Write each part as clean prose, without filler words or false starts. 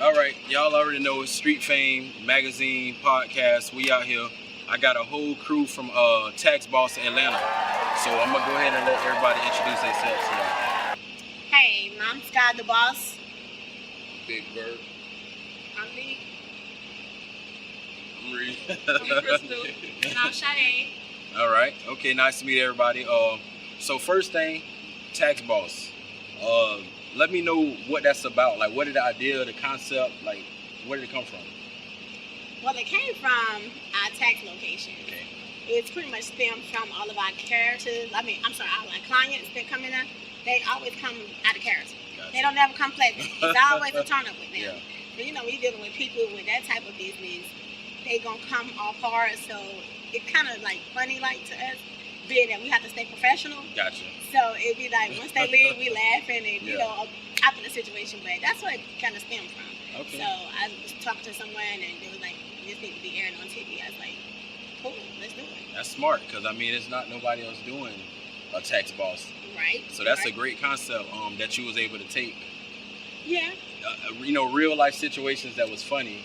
All right, y'all already know it's Street Fame Magazine Podcast. We out here. I got a whole crew from Tax Boss Atlanta. So I'm gonna go ahead and let everybody introduce themselves to y'all. Hey, I'm Sky the Boss. Big Bird. I'm Lee. I'm Reed. I'm Crystal. And I'm Sade. All right. Okay. Nice to meet everybody. So first thing, Tax Boss. Let me know what that's about. Like, what did the idea, the concept, like, where did it come from? Well, it came from our tax location. Okay. It's pretty much stemmed from all of our characters. Our clients that come in there, they always come out of character. Gotcha. They don't never come pleasant. It's always a turn up with them. Yeah. But you know, we dealing with people with that type of business. They gonna come off hard, so it kind of like funny like to us, being that we have to stay professional. Gotcha. So it'd be like once they leave, we laughing and you Yeah. know after the situation, but that's where it kind of stemmed from. Okay. So I was talking to someone and they was like, "This need to be aired on TV." I was like, "Cool, let's do it." That's smart, because I mean, it's not nobody else doing a Tax Boss. Right. So that's right. a great concept that you was able to take. Yeah. Real life situations that was funny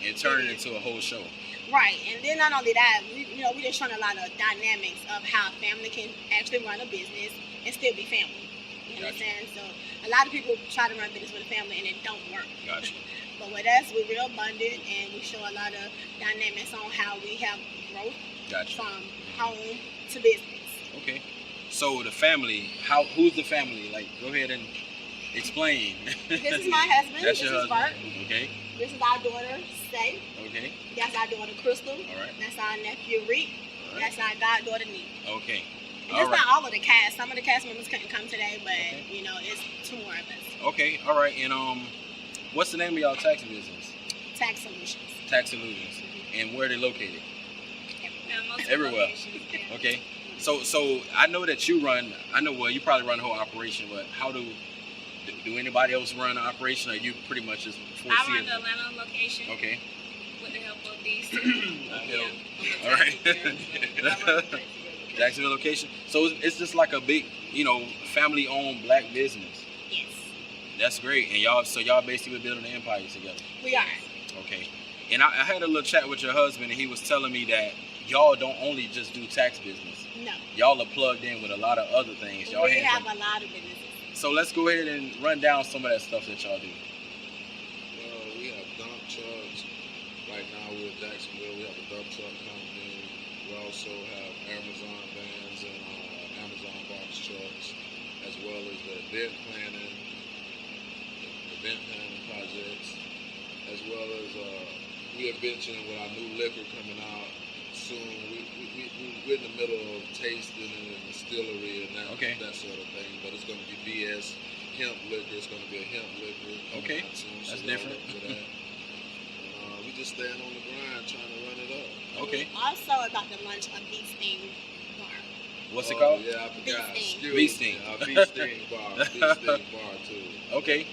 and turn it into a whole show. Right, and then not only that, we just showing a lot of dynamics of how family can actually run a business and still be family. You understand? So a lot of people try to run business with a family and it don't work. Gotcha. But with us, we're real abundant and we show a lot of dynamics on how we have growth Gotcha. from home to business. Okay. So the family, who's the family? Like, go ahead and explain. This is my husband. That's this your is husband. Bert. Okay. This is our daughter, Say. Okay. That's our daughter, Crystal. All right. That's our nephew, Reek. All right. That's our goddaughter, Nee. Okay. And All it's right. not all of the cast. Some of the cast members couldn't come today, but Okay. it's two more of us. Okay. All right. And what's the name of y'all tax business? Tax Solutions. Tax Illusions. And where are they located? Most Everywhere. locations, yeah. Okay. So I know that you run. Well, you probably run the whole operation, but how do anybody else run the operation, or you pretty much just foresee I run it? the Atlanta location Okay. with the help of these two. Okay. Yeah. All right. Jacksonville location. So it's just like a big, family-owned black business. Yes, That's great. And y'all basically building an empire together. we are. Okay. And I had a little chat with your husband, and he was telling me that y'all don't only just do tax business. No, Y'all are plugged in with a lot of other things. Y'all we hands have on. a lot of businesses. So let's go ahead and run down some of that stuff that y'all do. We have dump trucks. Right now we're in Jacksonville. We have a dump truck company. We also have Amazon vans and Amazon box trucks, as well as the event planning projects, as well as we are venturing with our new liquor coming out soon. We're in the middle of tasting and distillery and that sort of thing, but it's going to be BS hemp liquor. It's going to be a hemp liquor. Okay, soon, that's so different. look for that. And, we just stand on the grind trying to run it up. Okay. Also about the launch of Bee Sting Bar. What's it called? Yeah, I forgot. Bee Bee Sting. Bee Sting bar. Bee Sting bar too. Okay.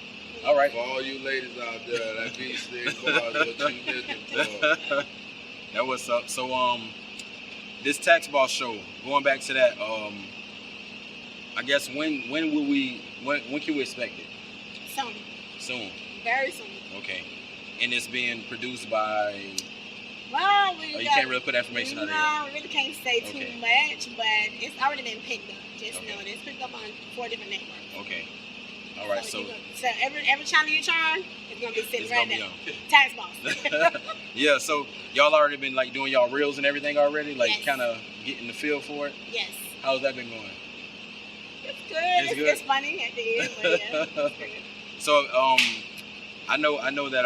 All right. For all you ladies out there, that Bee Sting bar is what you looking for. That what's up. So this Tax Boss show, going back to that, I guess when can we expect it? Soon, Soon. very soon. Okay. And it's being produced by. Well, You can't really put that information out there. No, we really can't say too Okay. much, but it's already been picked up. Just Okay. know it. It's picked up on 4 different networks. Okay. All right. So So every channel you turn, it's gonna be sitting it's right gonna be there. on. Tax Boss. Yeah. So y'all already been like doing y'all reels and everything already, like Yes. kind of getting the feel for it. Yes. How's that been going? It's good. It's good? It's funny at the end, but yeah, it's good. So I know that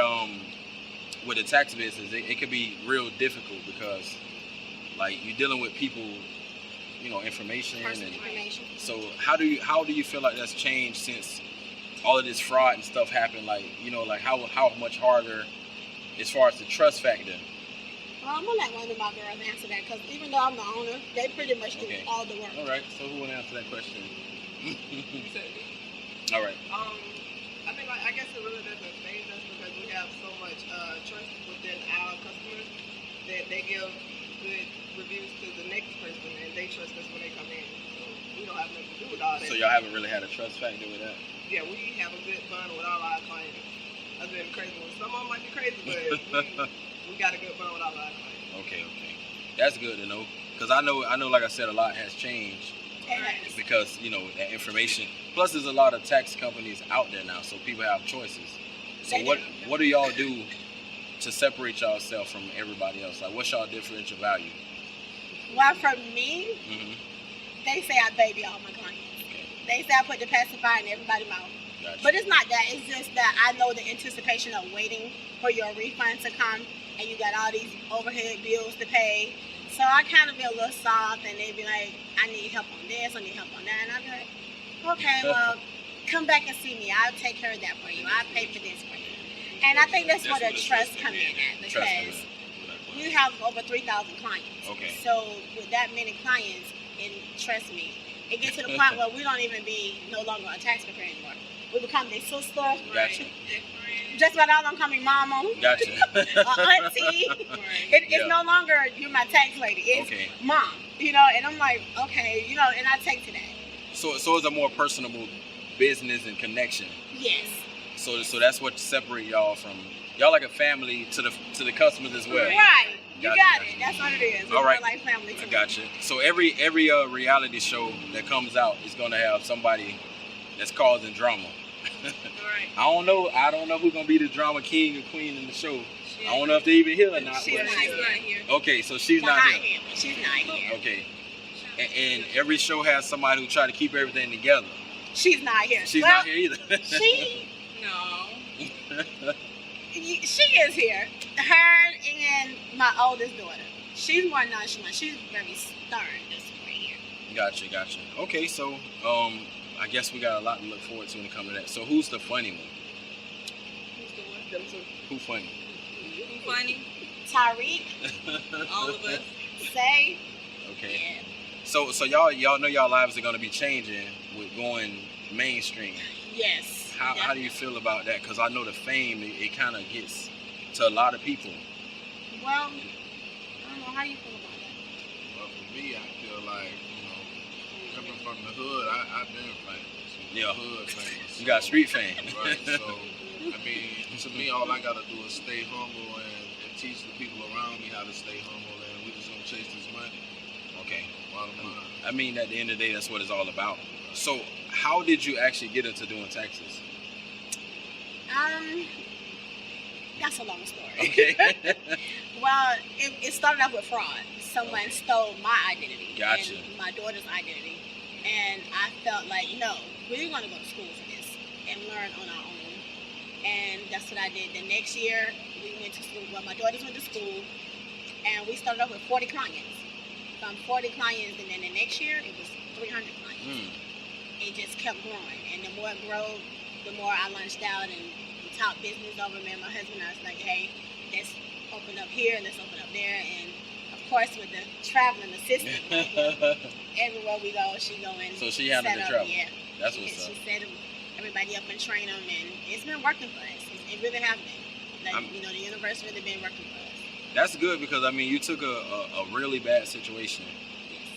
with the tax business, it could be real difficult because like you're dealing with people, information Personal and information. so how do you feel like that's changed since all of this fraud and stuff happened? Like how much harder as far as the trust factor? Well, I'm gonna let one of my girls answer that because even though I'm the owner, they pretty much do Okay. all the work. All right. So who want to answer that question? All right. I guess it really doesn't phase us because we have so much trust within our customers that they give good reviews to the next person and they trust us when they come in. So we don't have nothing to do with all that. So y'all haven't really had a trust factor with that? Yeah, we have a good bond with all our clients. other than the crazy ones. Some of them might be crazy, but we got a good bond with all of our clients. Okay. That's good to know. Because I know, like I said, a lot has changed. Yes. Because, you know, that information. Plus, there's a lot of tax companies out there now, so people have choices. So what do y'all do to separate yourself from everybody else? Like, what's y'all differential value? Well, for me, they say I baby all my clients. Okay. They say I put the pacifier in everybody's mouth. Gotcha. But it's not that. It's just that I know the anticipation of waiting for your refund to come, and you got all these overhead bills to pay. So I kind of be a little soft, and they be like, I need help on this, I need help on that. And I be like, okay, well, come back and see me. I'll take care of that for you. I'll pay for this for you. And I think that's where the trust comes in at, because we have over 3,000 clients. Okay. So with that many clients, and trust me, it gets to the point where we don't even be no longer a tax preparer anymore. We become their sister. Gotcha. Just about all I'm coming mama. Gotcha. Auntie. It's no longer you're my tax lady. It's mom. You know, and I'm like, okay, you know, and I take to that. So it's a more personable business and connection. Yes. So that's what separates y'all from y'all like a family to the customers as well. Right. You Gotcha. got it. That's what it is. All right. Like family to I me. gotcha. So every reality show that comes out is gonna have somebody that's causing drama. Right. I don't know who's gonna be the drama king or queen in the show. I don't know if they even here or not. She's but- not here. Okay, so she's not here. She's not here. Okay. And every show has somebody who try to keep everything together. She's not here. She's Well, not here either. She is here. Her and my oldest daughter. She's more nonchalant. She's very stern this way here. Gotcha. Okay, so I guess we got a lot to look forward to when it comes to that. So who's the funny one? Who's the one? Them two. Who funny? Who funny? Tyreek, All of us. Say. Okay. Yeah. So y'all know y'all lives are gonna be changing with going mainstream. Yes. How do you feel about that? Because I know the fame it kind of gets to a lot of people. Well, I don't know how you feel about that. Well, for me, I feel like, you know, coming from the hood, I've been famous. Yeah. Hood famous. You got street fame. Right. So, I mean, to me, all I gotta do is stay humble and teach the people around me how to stay humble, and we just gonna chase this money. Okay. Bottom line. I mean, at the end of the day, that's what it's all about. So, how did you actually get into doing taxes? That's a long story. Okay. Well, it started off with fraud. Someone stole my identity. Gotcha. And my daughter's identity. And I felt like, no, we're going to go to school for this and learn on our own. And that's what I did. The next year, we went to school. Well, my daughters went to school. And we started off with 40 clients. From 40 clients, and then the next year, it was 300 clients. It just kept growing. And the more it grew, the more I launched out and talked business over. Me and my husband, I was like, hey, let's open up here, let's open up there. And of course, with the traveling assistant, everywhere we go, she go and So she handled the travel. Yeah, That's what's up. She set everybody up and train them, and it's been working for us. It really has been. Like, you know, the universe really been working for us. That's good because I mean, you took a really bad situation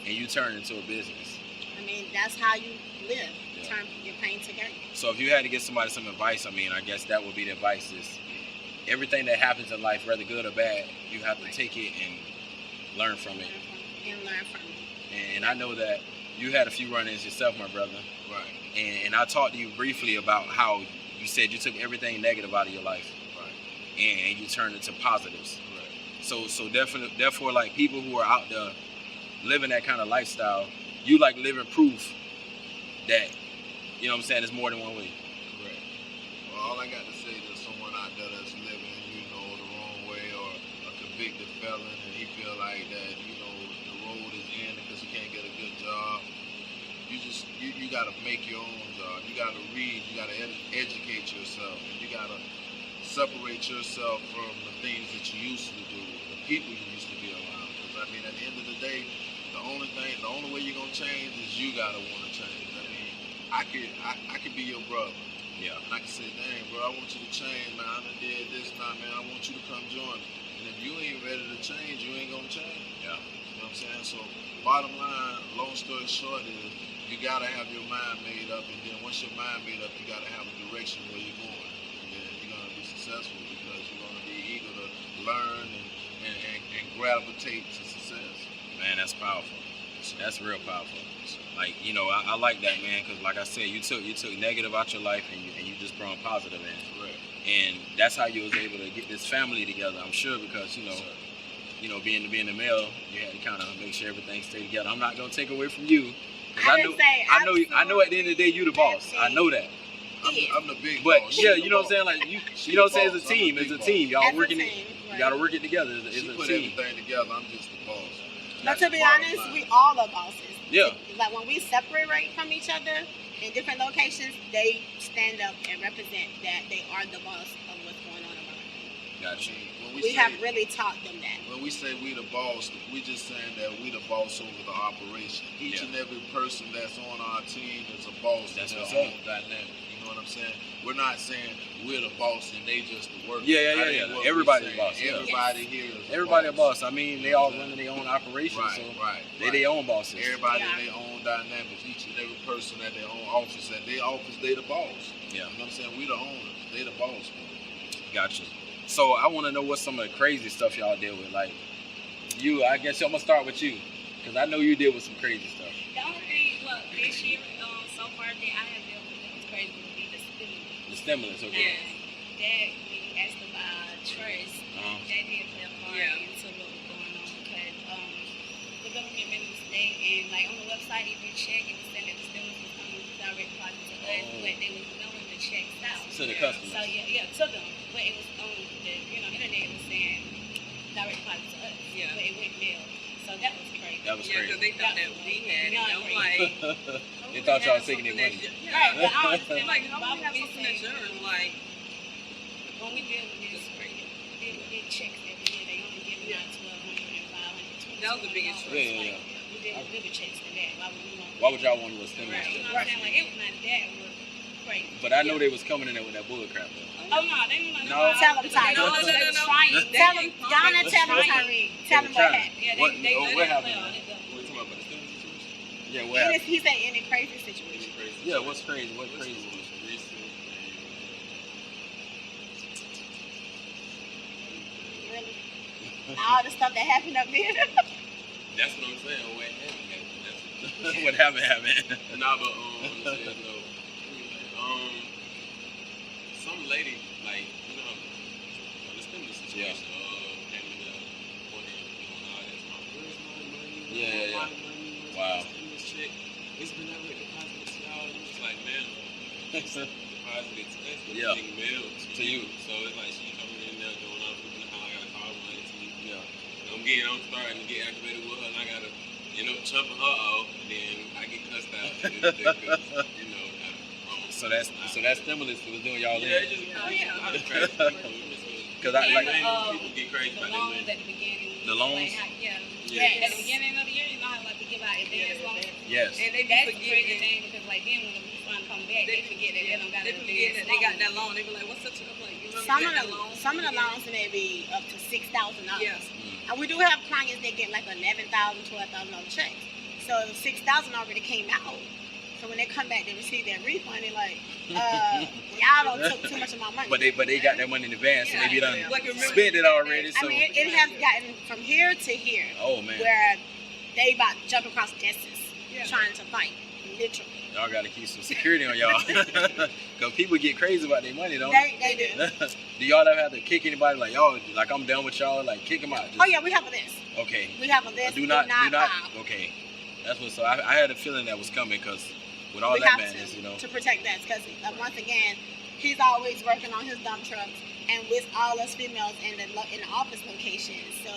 and you turned it into a business. I mean, that's how you live. Turn your pain to gain. So if you had to give somebody some advice, I mean, I guess that would be the advice is everything that happens in life, whether good or bad, you have to take it and learn from it. And learn from it. And I know that you had a few run-ins yourself, my brother. Right. And I talked to you briefly about how you said you took everything negative out of your life. Right. And you turned it to positives. Right. So definitely, therefore, like people who are out there living that kind of lifestyle, you like living proof that, you know what I'm saying, there's more than one way. Correct. Well, all I got to say to someone out there that's living, you know, the wrong way, or a convicted felon, and he feel like that, you know, the road is ending because he can't get a good job. You got to make your own job. You got to read. You got to educate yourself. And you got to separate yourself from the things that you used to do, the people you used to be around. Because I mean, at the end of the day, the only way you're gonna change is you gotta want to change. I mean, I could be your brother. Yeah. And I can say, dang, bro, I want you to change, man. I done did this now, man. I want you to come join me. And if you ain't ready to change, you ain't gonna change. Yeah. You know what I'm saying? So, bottom line, long story short is, you gotta have your mind made up, and then once your mind made up, you gotta have a direction where you're going, and then you're gonna be successful. successful because you're going to be eager to learn and gravitate to success. Man, that's powerful. That's real powerful. Like, you know, I like that, man, because like I said, you took negative out your life and you just brought positive in. Correct. And that's how you was able to get this family together, I'm sure, because you know, being the male, you had to kind of make sure everything stayed together. I'm not gonna take away from you, because I know at the end of the day you the boss. I know that. I'm the big But boss. yeah, you know what I'm saying? Like you know what I'm saying? It's a team. It's a team. Y'all working it. Right. You gotta work it together. It's She a put team. everything together. I'm just the boss. But That's to the be bottom honest, line. we all are bosses. Yeah. Like when we separate from each other in different locations, they stand up and represent that they are the boss of what's going on around them. Gotcha. When We have really taught them that. When we say we the boss, we just saying that we the boss over the operation. Each and every person that's on our team is a boss. That's in what's their up. own dynamic. You know what I'm saying? We're not saying we're the boss and they just the worker. Yeah. That ain't what we Everybody's saying. boss, yeah. Everybody here is Everybody a boss. boss. I mean, they all running their own operations, Right, so right. they their own bosses. Everybody Yeah. in their own dynamics. Each and every person at their own office. At their office, they the boss. Yeah. You know what I'm saying? We the owners. They the boss. Gotcha. So I want to know what some of the crazy stuff y'all deal with. Like you, I guess I'm gonna start with you, because I know you deal with some crazy stuff. The only thing, well, this year, so far that I have dealt with that was crazy would be the stimulus. The stimulus, okay. That when you asked about trust, Uh-huh. that did play a part into what was going on because the government made a mistake and like on the website if you check it was saying that the stimulus was coming direct deposit to us, but they was knowing the checks out. To the customers. So to them. But it was on the internet it was saying direct deposit to us. Yeah. But it went mail. So that was crazy. That was Yeah, because crazy. they thought that we had it. I'm like, They thought y'all was taking their money. Right, but I don't understand. like, how why we have would we something say- that's yours? Like, when we deal with this, they get checks every year. They only give out 1,200 and 500. That was the biggest Yeah, yeah, yeah. We deal with bigger checks than that. Why would we want? Why would y'all want a little stimulus Right. You check? know what I'm saying? Like it was not that crazy. But I know they was coming in there with that bull crap though. Oh no, they were not. No. Tell them, Ty. No. Trying. Tell them, Donna, tell them, Tyreek. Tell them what happened. Yeah, What- they what let it happened? play on it, though. What you talking about the stimulus situation? Yeah, what And happened? he said in a crazy situation. Yeah, what's crazy? What crazy? Really? All the stuff that happened up there. That's what I'm saying. What happened? That's What happened? nah, but let me say it though. Some lady like the stimulus situation. Came in there, wanted, all that's my personal money. Yeah. My money. Wow. Stimulus check. It's been already deposited to y'all. And it's like, man, deposited to us, but Yeah. being mailed To you. So it's like she coming in there doing all the how I gotta call my auntie. Yeah. I'm starting to get activated with her, and I gotta, chumping her off, and then I get cussed out. Because, So that stimulus was doing y'all yeah, in. it's just, Oh, yeah. I was crazy. Cause I like People get crazy The about their loans money. at the beginning. The loans? Like, yeah. Yeah. At the beginning of the year, you know how like we give out advance loans. yes. and they be That's the crazy forgetting. thing because like then when the refund come back, they forget that they don't got They an forget that advance they got loan. that loan. They be like, what's such a like? You remember Some you of got the that loan? some of the loans may be up to $6,000. Yes. And we do have clients that get like $11,000, $12,000 checks. So if $6,000 already came out. So when they come back, they receive their refund. They're like, y'all don't took too much of my money. But they got that money in advance, and they be done Like, remember- spent it already. So I mean, it has gotten from here to here, oh man, where they about to jump across desks Yeah. trying to fight, literally. y'all gotta keep some security on y'all, cause people get crazy about their money, don't They do. Do y'all ever have to kick anybody like y'all? Like I'm done with y'all. Like kick them out. Just, Oh yeah, we have a list. Okay. We have a list. Do not. file. Okay. That's what. So I had a feeling that was coming, cause with all We that have madness, to protect that, because once again, he's always working on his dump trucks, and with all us females in the office location, so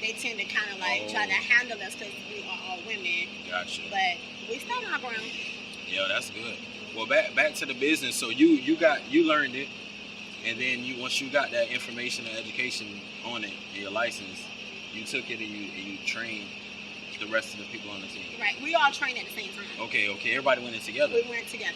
they tend to kind of like try to handle us because we are all women. Gotcha. But we stand our ground. Yeah, that's good. Well, back to the business. So you learned it, and then once you got that information and education on it and your license, you took it and you trained the rest of the people on the team. Right. We all train at the same time. Okay. Everybody went in together. We went together.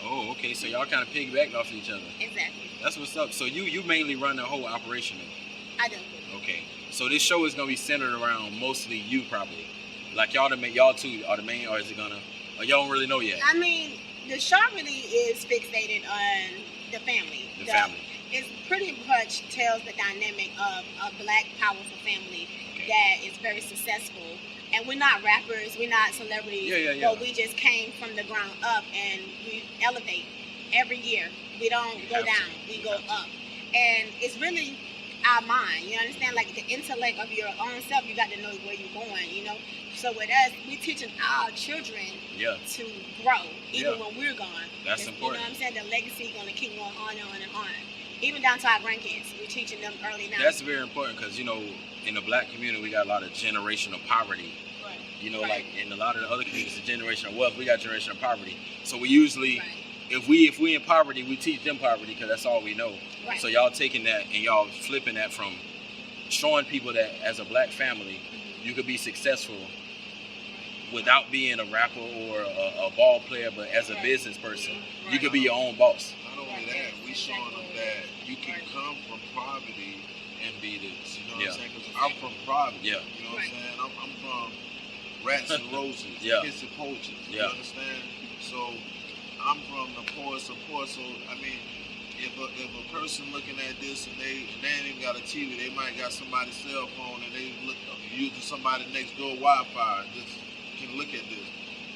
Oh, okay. So y'all kind of piggybacked off each other. Exactly. That's what's up. So you mainly run the whole operation though. I do. Okay. So this show is gonna be centered around mostly you, probably. Like y'all two are the main, or is it gonna? Or y'all don't really know yet. I mean, the show really is fixated on the family. The family. It pretty much tells the dynamic of a black powerful family that is very successful. And we're not rappers, we're not celebrities, but we just came from the ground up and we elevate every year. We don't go down, we go up. And it's really our mind, you understand? Like the intellect of your own self, you got to know where you're going, you know? So with us, we teaching our children to grow, even when we're gone. That's important. You know what I'm saying? The legacy is going to keep going on and on and on. Even down to our grandkids, we're teaching them early now. That's very important because, you know, in the black community, we got a lot of generational poverty. Right. You know, like in a lot of the other communities, the generational wealth, we got generational poverty. So we usually, if we in poverty, we teach them poverty because that's all we know. Right. So y'all taking that and y'all flipping that from showing people that as a black family, you could be successful without being a rapper or a ball player, but as a business person, you could be your own boss. Not only that, we showing them that you can come from poverty and be this. You know what I'm saying? Because I'm from poverty. You know what I'm saying? I'm from Rats and Roses, Kissy Poachers. You understand? So I'm from the poorest of poor. So I mean, if a person looking at this and they ain't even got a TV, they might got somebody's cell phone and they using somebody next door Wi-Fi. Just can look at this,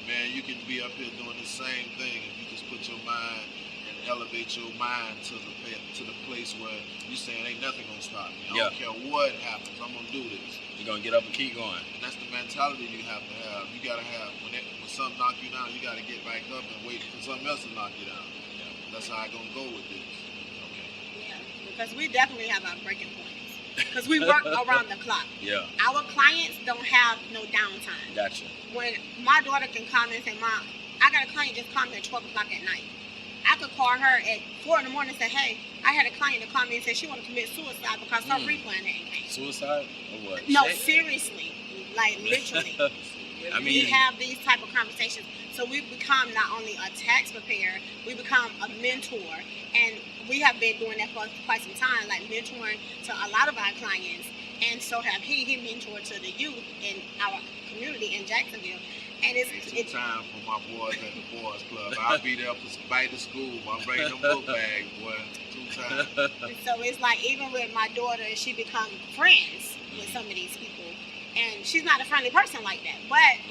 man. You can be up here doing the same thing if you just put your mind and elevate your mind to the place where you saying ain't nothing gonna stop me. I don't care what happens, I'm gonna do this. You're gonna get up and keep going. And that's the mentality you have to have. You gotta have when something knock you down, you gotta get back up and wait for something else to knock you down. That's how I gonna go with this. Yeah, because we definitely have our breaking points. Because we work around the clock. Our clients don't have no downtime. Gotcha. When my daughter can come and say, Mom, I got a client just call me at 12 o'clock at night. I could call her at 4 in the morning and say, hey, I had a client that called me and said she want to commit suicide because her refund ain't paid. Suicide or what? No, seriously. Like literally. I mean, we have these type of conversations. So we become not only a tax preparer, we become a mentor. And we have been doing that for quite some time, like mentoring to a lot of our clients. And so have he mentored to the youth in our community in Jacksonville. And it's time for my boys at the boys club. I'll be there for back to school. I'm bringing them book bags, boy. 2 times. So it's like even with my daughter, she become friends with some of these people. And she's not a friendly person like that. But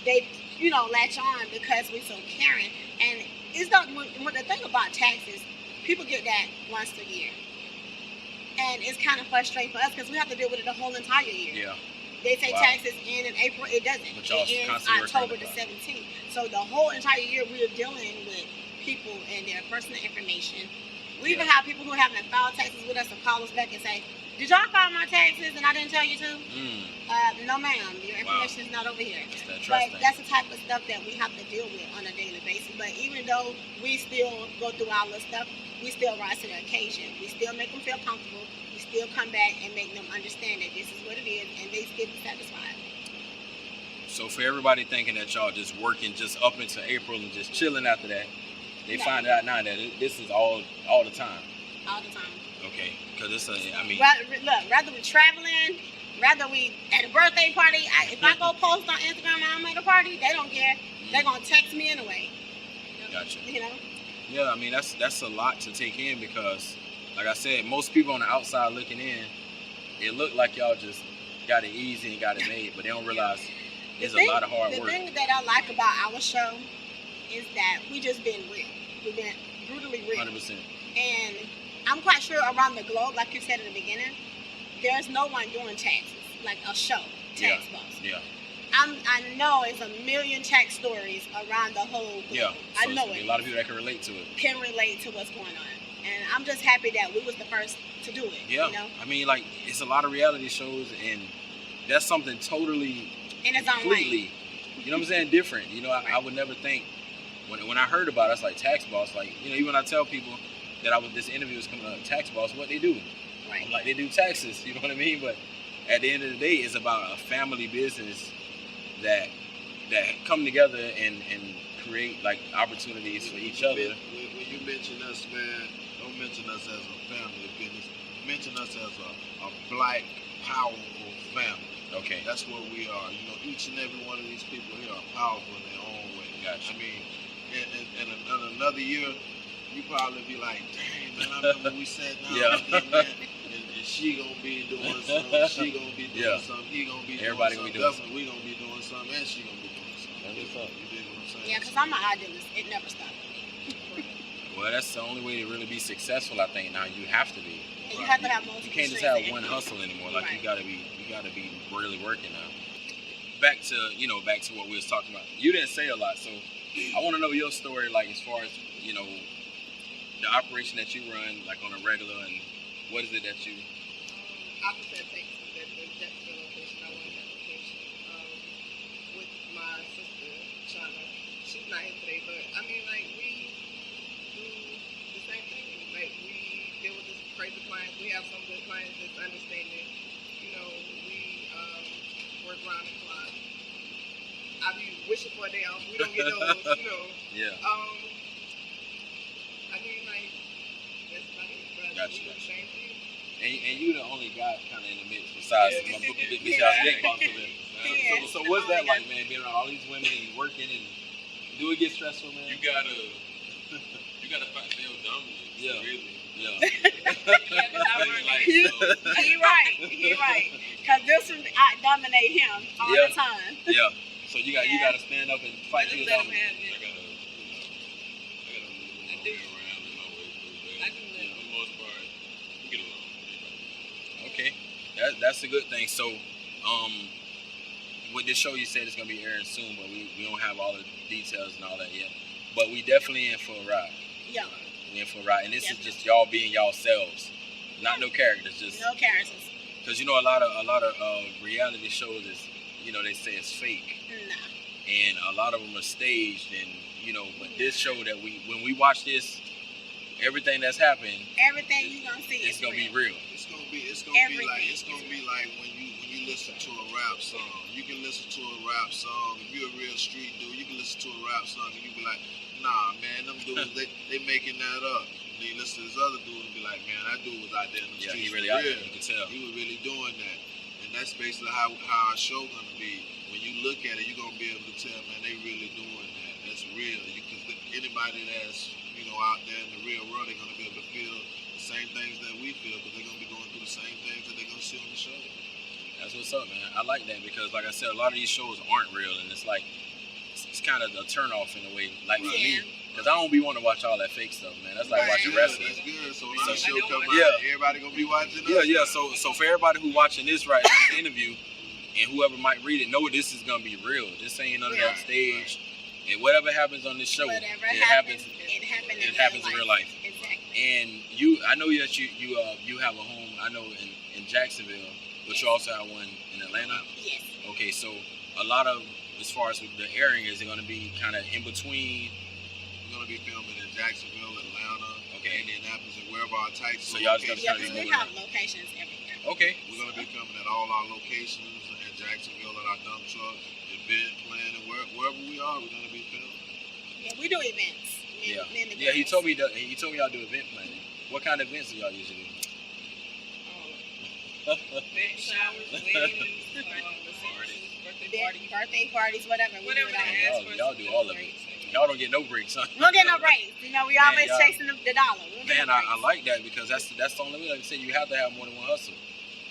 they, you know, latch on because we're so caring. And it's the thing about taxes, people get that once a year. And it's kind of frustrating for us because we have to deal with it the whole entire year. They say taxes end in April. It doesn't. It ends October the 17th. So the whole entire year we are dealing with people and their personal information. We even have people who haven't filed taxes with us to call us back and say, did y'all file my taxes and I didn't tell you to? No ma'am, your information is not over here. But that's the type of stuff that we have to deal with on a daily basis. But even though we still go through all this stuff, we still rise to the occasion. We still make them feel comfortable. We still come back and make them understand that this is what it is and they still be satisfied. So for everybody thinking that y'all just working just up into April and just chilling after that, they find out now that this is all the time. All the time. Okay, because it's I mean... Rather we traveling, rather we at a birthday party, if I go post on Instagram and I'm at a party, they don't care. They're going to text me anyway. Gotcha. You know? Yeah, I mean, that's a lot to take in because, like I said, most people on the outside looking in, it look like y'all just got it easy and got it made, but they don't realize it's a lot of hard work. The thing that I like about our show is that we just been real. We've been brutally real. 100%. And I'm quite sure around the globe, like you said in the beginning, there's no one doing taxes, like a show, Tax Boss. I know it's a million tax stories around the whole globe. So I know it. A lot of people that can relate to it. Can relate to what's going on. And I'm just happy that we was the first to do it. Yeah. You know? I mean, like, it's a lot of reality shows, and that's something totally, in its own way. You know what I'm saying, different. You know, I would never think, when I heard about it, I was like, Tax Boss, like, you know, even when I tell people that this interview is coming up, Tax Boss, what they do. Right. I'm like, they do taxes, you know what I mean? But at the end of the day, it's about a family business that come together and create like opportunities for each other. When you mention us, man, don't mention us as a family business. Mention us as a black, powerful family. Okay. That's what we are. You know, each and every one of these people here are powerful in their own way. Gotcha. I mean, in another year, you probably be like, dang man, I remember we sat down Yeah. with them, man, and she gonna be doing something, she gonna be doing Yeah. something, he gonna be Everybody doing gonna be something. doing Definitely we gonna be doing something, and she gonna be doing something. That's what's up. You dig what I'm saying? Yeah, because I'm an idealist. It never stops. Well, that's the only way to really be successful, I think. Now you have to be. And you have to have multiple You can't just streams have of one income. hustle anymore. Like Right. you gotta be really working now. Back to what we was talking about. You didn't say a lot, so I want to know your story, like as far as the operation that you run, like on a regular, and what is it that you? I prefer Texas at the Jacksonville location. I went that location with my sister, Shauna. She's not here today, but I mean, like, we do the same thing. Like, we deal with this crazy clients. We have some good clients that's understanding. You know, we work around the clock. I be wishing for a day off. We don't get those, Yeah. I mean, like, that's about it. But Gotcha. we do the same thing. And you the only guy kind of in the mix besides Yeah. besides Big Boss of it. Yeah. So what's that like, man? Being around all these women and working, and do it get stressful, man? You gotta fight male dominance. Yeah. Really. Yeah. Like, He so, right. Because this one, I dominate him all Yeah. the time. Yeah. So you got to stand up and fight Just your let him dominance. have I it. gotta move my way around in my way through, but I do that. for the most part, we get along. Okay, that's a good thing. So, with this show, you said it's gonna be airing soon, but we don't have all the details and all that yet. But we definitely in for a ride. Yeah. We in for a ride, and this is just y'all being y'allselves, not no characters. Just No characters. because a lot of reality shows is they say it's fake, Nah. and a lot of them are staged, and but this show that when we watch this, everything that's happened, Everything you gonna see it's is gonna be real. real. It's gonna be Everything. like when you listen to a rap song. You can listen to a rap song. If you're a real street dude, you can listen to a rap song and you be like, nah man, them dudes they making that up. And then you listen to this other dude and be like, man, that dude was out there in the Yeah, streets he really for out there. real. You can tell. He was really doing that. And that's basically how our show gonna be. When you look at it, you're gonna be able to tell, man, they really doing that. That's real. Because anybody that's out there in the real world, they're gonna be able to feel the same things that we feel, because they're gonna be going through the same things that they're gonna see on the show. That's what's up, man. I like that because, like I said, a lot of these shows aren't real, and it's like it's kind of a turn off in a way. Like for me, because I don't be wanting to watch all that fake stuff, man. That's like watching wrestling. That's good. So when So- our show I don't come watch out, everybody gonna be watching us. Yeah. So for everybody who watching this right now, this interview, and whoever might read it, know this is gonna be real. This ain't none of that stage. And whatever happens on this show, Whatever it happens, happens. it happens. It happens in real life. Exactly. And I know that you have a home. I know in Jacksonville, but you also have one in Atlanta. Yes. Okay, so a lot of, as far as the airing, is it going to be kind of in between? We're gonna be filming in Jacksonville, Atlanta, Okay. Indianapolis, and wherever our types. So y'all just gotta Yeah, try to we do have locations everywhere. Okay. We're gonna be filming at all our locations in Jacksonville at our dump truck, event plan, and wherever we are, we're gonna be filming. Yeah, we do events. Yeah. Me and the Yeah, he girls. told me y'all do event planning. What kind of events do y'all usually do? Baby showers, weddings, Birthday parties, whatever. We do whatever it they all. ask for. Y'all do all of it. Y'all don't get no breaks, huh? We don't get no breaks. We Man, always y'all- chasing the dollar. We don't get Man, no I breaks. like that because that's the only way. Like I said, you have to have more than one hustle.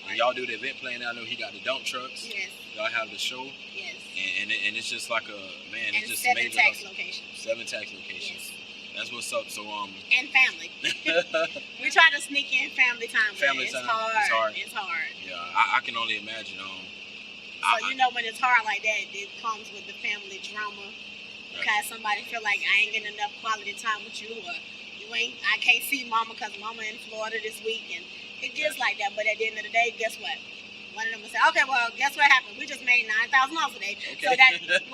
And y'all do the event planning. I know he got the dump trucks. Yes, Y'all have the show, yes. and it's just like And it's just 7 amazing. tax hustle. locations. 7 tax locations. Yes. That's what's up. So And family. We try to sneak in family time. Family It's time. hard. It's hard. It's hard. yeah, I can only imagine. So when it's hard like that, it comes with the family drama. Because somebody feel like I ain't getting enough quality time with you, or I can't see mama because mama in Florida this week, and it gets like that. But at the end of the day, guess what? One of them will say, okay, well, guess what happened? We just made $9,000 today. Okay. So that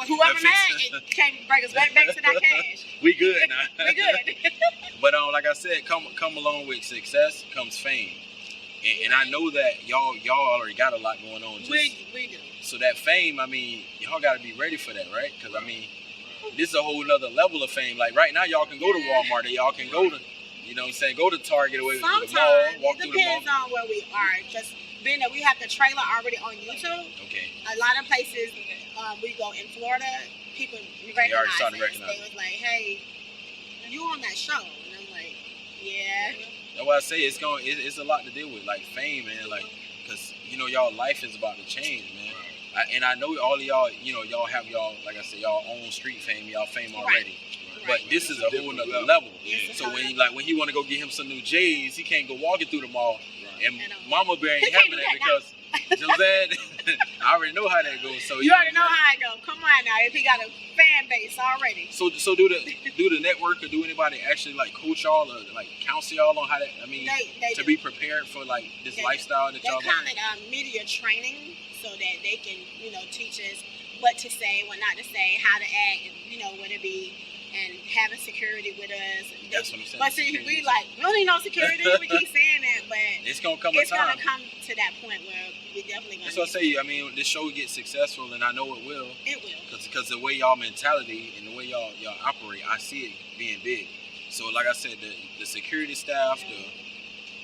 whoever That mad, fixes- it can't bring us back to that cash. we good now. We good. But like I said, come along with success comes fame, and I know that y'all already got a lot going on. Just, we do. So that fame, I mean, y'all got to be ready for that, right? Because I mean, this is a whole nother level of fame. Like right now, y'all can go to Walmart, and y'all can go to, go to Target or the mall, Sometimes walk it through the mall. depends on where we are. Just being that we have the trailer already on YouTube. Okay. A lot of places we go in Florida, people already recognize started us. recognizing. They was like, "Hey, you on that show?" And I'm like, Yeah. That's why I say it's a lot to deal with, like fame, man. Like, cause you know y'all life is about to change, man. And I know all of y'all, you know, y'all have y'all, like I said, y'all own street fame, y'all fame already. But this is a whole nother level. Yeah. So when he want to go get him some new J's, he can't go walking through the mall. And Mama Bear ain't having that because, you know what I'm saying? I already know how that goes. So you already know how it goes. Come on now, if he got a fan base already. So do the network or do anybody actually like coach y'all or like counsel y'all on how to? I mean, they to do. be prepared for like this lifestyle that y'all. They call it media training, so that they can teach us what to say, what not to say, how to act, and where to be. And having security with us. That's what I'm saying. But see, we don't need no security. We keep saying that, but it's gonna come it's a time. gonna come to that point where we definitely gonna. That's what I say. I mean, this show gets successful, and I know it will. It will. Because the way y'all mentality and the way y'all operate, I see it being big. So like I said, the security staff,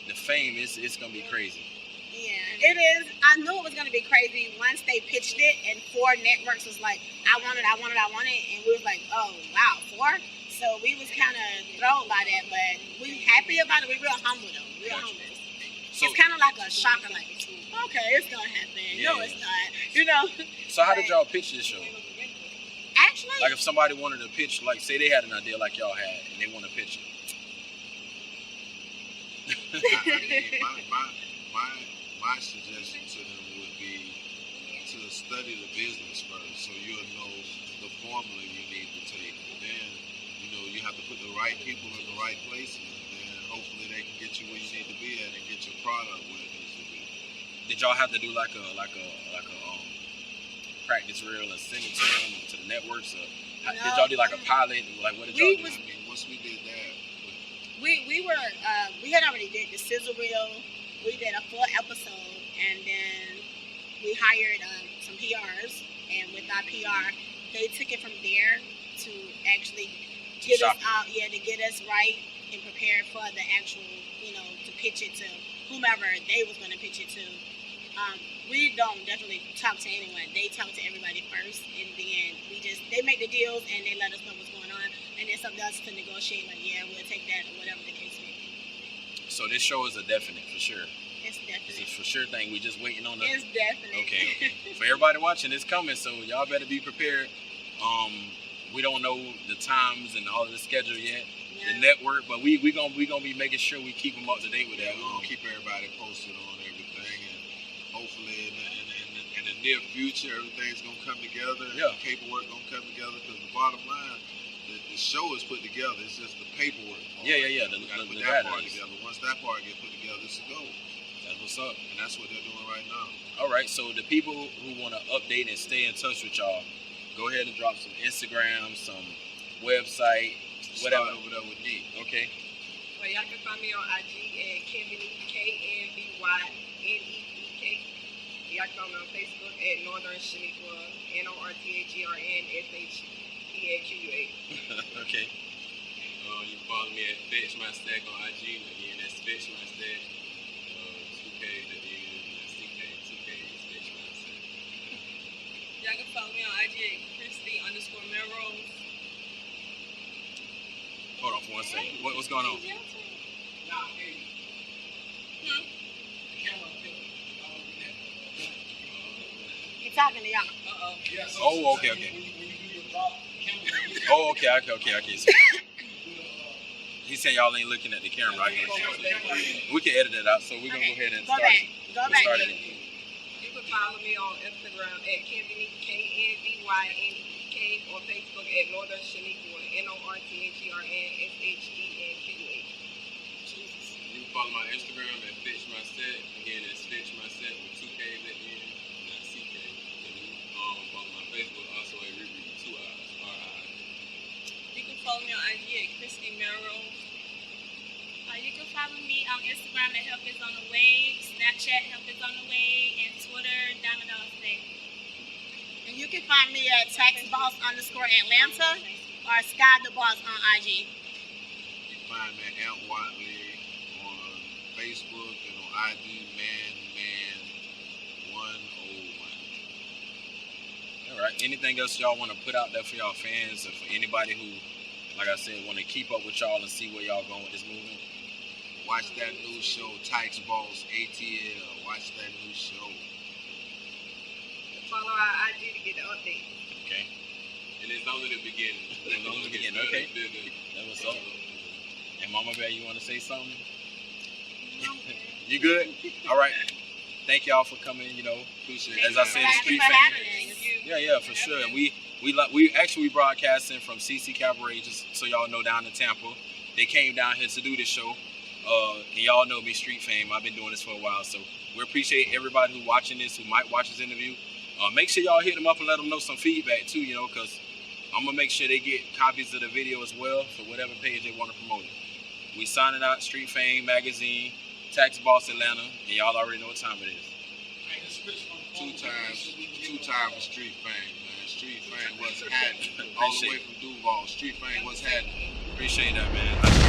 the fame, it's gonna be crazy. Yeah, it is. I knew it was going to be crazy once they pitched it, and 4 networks was like, I want it, and we was like, oh, wow, 4? So we was kind of thrown by that, but we happy about it. We real humble, though. Real humble. So, it's kind of like a shocker, like, okay, it's going to happen. Yeah. No, it's not, So how did y'all pitch this show? Actually, like if somebody wanted to pitch, like say they had an idea like y'all had, and they want to pitch it. My suggestion to them would be to study the business first, so you'll know the formula you need to take. And then, you have to put the right people in the right places, and then hopefully they can get you where you need to be at and get your product where it needs to be. Did y'all have to do like a practice reel and send it to them to the networks? Or did y'all do like a pilot? Like what did y'all do? I mean, once we did that, we had already did the sizzle reel. We did a full episode, and then we hired some PRs, and with our PR, they took it from there to actually get us out, to get us right and prepared for the actual, to pitch it to whomever they was going to pitch it to. We don't definitely talk to anyone. They talk to everybody first, and then they make the deals, and they let us know what's going on, and it's up to us to negotiate, like, yeah, we'll take that, or whatever the case may be. So this show is a definite for sure. It's definite. It's a for sure thing. We just waiting on the. It's definite. Okay. For everybody watching, it's coming. So y'all better be prepared. We don't know the times and all of the schedule yet, the network, but we gonna be making sure we keep them up to date with that. Keep everybody posted on everything, and hopefully in the near future everything's gonna come together. And the paperwork gonna come together, because the bottom line, the show is put together. It's just the paperwork part. Yeah. We gotta put that part together. Once that part gets put together, it's a go. That's what's up. And that's what they're doing right now. All right. So the people who want to update and stay in touch with y'all, go ahead and drop some Instagram, some website, whatever. Start over there with Nick. Okay. Well, y'all can find me on IG at Kenvyneek, KNVYNEEK. Y'all can find me on Facebook at Northern Shaniqua, NORTHERNSHEQUA. Okay. You can follow me at Fetch My Stack on IG. Again, that's Fetch My Stack. 2K, the CK, 2K, Fetch My Stack. Y'all can follow me on IG at Christy_Melrose. Hold on for 1 second. What's going on? He's talking to y'all. Oh, okay. Oh, okay. So, he's saying y'all ain't looking at the camera. We can edit it out, so we're gonna go ahead and start it. Go back. Again. You can follow me on Instagram at Kenvyneek, KNVYNEEK, or Facebook at Northern Shaniqua, NORTHERNSHEQUA. You can follow my Instagram at Fetch My Set. Again, it's Fetch My Set with 2K's at the end, not CK. And you can follow my Facebook also at Riri with 2 I's, R-I. You can follow me on IG at Christy Melrose. You can follow me on Instagram at Help Is On The Way, Snapchat Help Is On The Way, and Twitter Diamond Dollar Stay. And you can find me at taxboss_Atlanta or Sky the Boss on IG. You can find me at Amp Watley on Facebook and on IG Man101. All right. Anything else y'all want to put out there for y'all fans, or for anybody who, like I said, want to keep up with y'all and see where y'all going with this movement? Watch that new show, Tax Boss, ATL. Watch that new show. Follow our IG to get the update. Okay. And it's only the beginning. It's only the beginning. Okay. That was up. And Mama Bear, you want to say something? You good? All right. Thank y'all for coming. You know, Appreciate as I said, Street Fame. Yeah, for sure. And we actually broadcasting from CC Cabaret, just so y'all know, down in Tampa. They came down here to do this show. And y'all know me, Street Fame. I've been doing this for a while, so we appreciate everybody who watching this, who might watch this interview. Make sure y'all hit them up and let them know some feedback too, you know, because I'm gonna make sure they get copies of the video as well for whatever page they want to promote it. We signing out Street Fame Magazine, Tax Boss Atlanta, and y'all already know what time it is. Two times for Street Fame, man. Street Fame, what's happening? All the way from Duval. Street Fame, what's happening? Appreciate that, man.